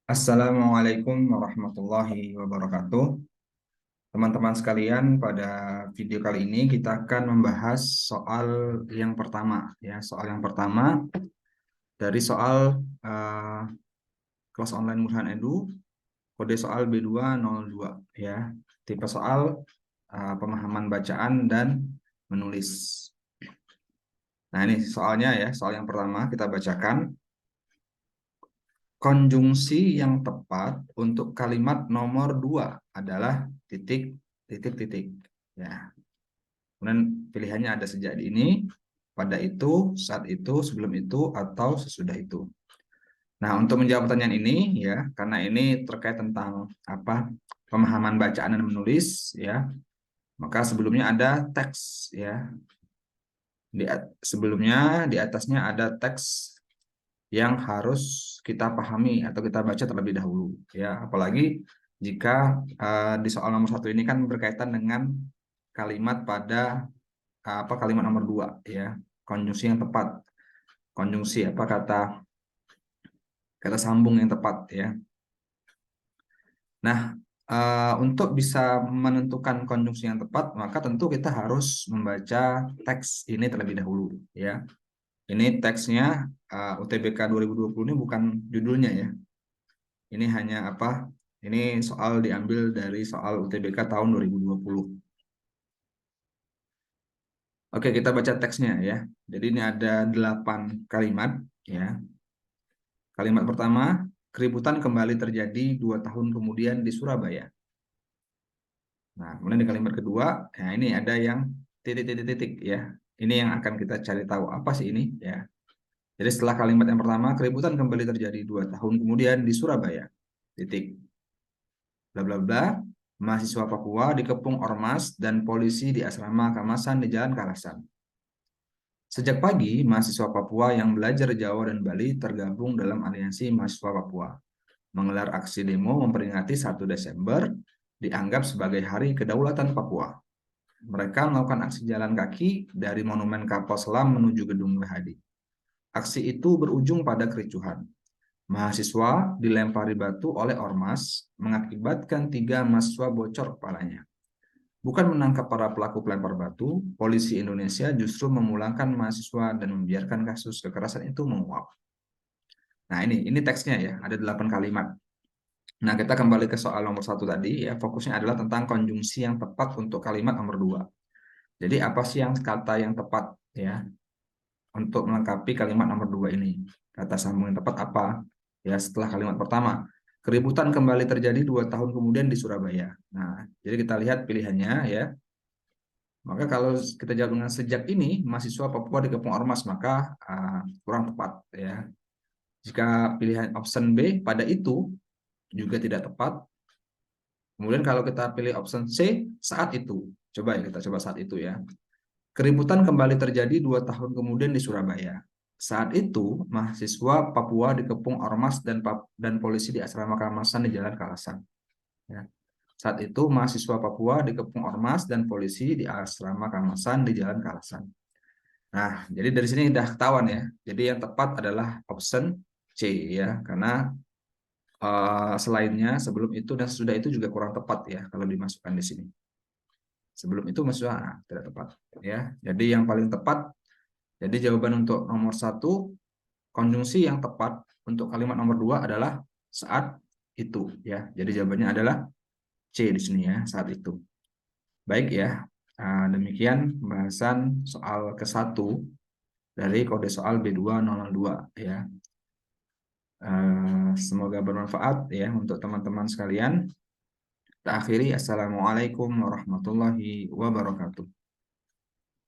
Assalamualaikum warahmatullahi wabarakatuh. Teman-teman sekalian, pada video kali ini kita akan membahas soal yang pertama, ya. Soal yang pertama dari soal eh, kelas online Burhan Edu, kode soal B202, ya. Tipe soal pemahaman bacaan dan menulis. Nah, ini soalnya ya, soal yang pertama kita bacakan. Konjungsi yang tepat untuk kalimat nomor 2 adalah titik, titik, titik. Ya. Kemudian pilihannya ada sejak ini, pada itu, saat itu, sebelum itu, atau sesudah itu. Nah, untuk menjawab pertanyaan ini, ya, karena ini terkait tentang apa pemahaman bacaan dan menulis, ya, maka sebelumnya ada teks, ya. Sebelumnya di atasnya ada teks yang harus kita pahami atau kita baca terlebih dahulu, ya, apalagi jika di soal nomor 1 ini kan berkaitan dengan kalimat pada kalimat nomor 2, ya, konjungsi yang tepat, konjungsi apa kata kata sambung yang tepat, ya. Nah, untuk bisa menentukan konjungsi yang tepat maka tentu kita harus membaca teks ini terlebih dahulu, ya. Ini teksnya UTBK 2020, ini bukan judulnya, ya. Ini hanya apa? Ini soal diambil dari soal UTBK tahun 2020. Oke, kita baca teksnya, ya. Jadi ini ada 8 kalimat, ya. Kalimat pertama, keributan kembali terjadi 2 tahun kemudian di Surabaya. Nah, kemudian di kalimat kedua, ya, ini ada yang titik-titik-titik, ya. Ini yang akan kita cari tahu apa sih ini, ya. Jadi setelah kalimat yang pertama, keributan kembali terjadi 2 tahun kemudian di Surabaya. Titik. Bla bla bla. Mahasiswa Papua dikepung ormas dan polisi di asrama Kamasan di Jalan Karasan. Sejak pagi, mahasiswa Papua yang belajar Jawa dan Bali tergabung dalam aliansi mahasiswa Papua, menggelar aksi demo memperingati 1 Desember dianggap sebagai Hari Kedaulatan Papua. Mereka melakukan aksi jalan kaki dari Monumen Kapal Selam menuju Gedung WHD. Aksi itu berujung pada kericuhan. Mahasiswa dilempari batu oleh ormas, mengakibatkan 3 mahasiswa bocor kepalanya. Bukan menangkap para pelaku pelempar batu, polisi Indonesia justru memulangkan mahasiswa dan membiarkan kasus kekerasan itu menguap. Nah, ini teksnya, ya, ada 8 kalimat. Nah, kita kembali ke soal nomor 1 tadi, ya, fokusnya adalah tentang konjungsi yang tepat untuk kalimat nomor 2. Jadi apa sih yang kata yang tepat, ya, untuk melengkapi kalimat nomor 2 ini? Kata sambung yang tepat apa? Ya, setelah kalimat pertama, keributan kembali terjadi 2 tahun kemudian di Surabaya. Nah, jadi kita lihat pilihannya, ya. Maka kalau kita jawab dengan sejak ini, mahasiswa Papua dikepung ormas, maka kurang tepat, ya. Jika pilihan option B, pada itu, juga tidak tepat. Kemudian kalau kita pilih option C, saat itu. Coba, ya, kita coba saat itu, ya. Keributan kembali terjadi 2 tahun kemudian di Surabaya. Saat itu, mahasiswa Papua dikepung ormas dan polisi di asrama Kamasan di Jalan Kalasan. Ya. Saat itu, mahasiswa Papua dikepung ormas dan polisi di asrama Kamasan di Jalan Kalasan. Nah, jadi dari sini udah ketahuan, ya. Jadi yang tepat adalah option C, ya, karena selainnya sebelum itu dan sesudah itu juga kurang tepat, ya, kalau dimasukkan di sini. Sebelum itu maksudnya tidak tepat, ya. Jadi yang paling tepat, jadi jawaban untuk nomor 1, konjungsi yang tepat untuk kalimat nomor 2 adalah saat itu, ya. Jadi jawabannya adalah C di sini, ya, saat itu. Baik, ya. Demikian pembahasan soal ke-1 dari kode soal B202, ya. Semoga bermanfaat, ya, untuk teman-teman sekalian. Kita akhiri, assalamualaikum warahmatullahi wabarakatuh.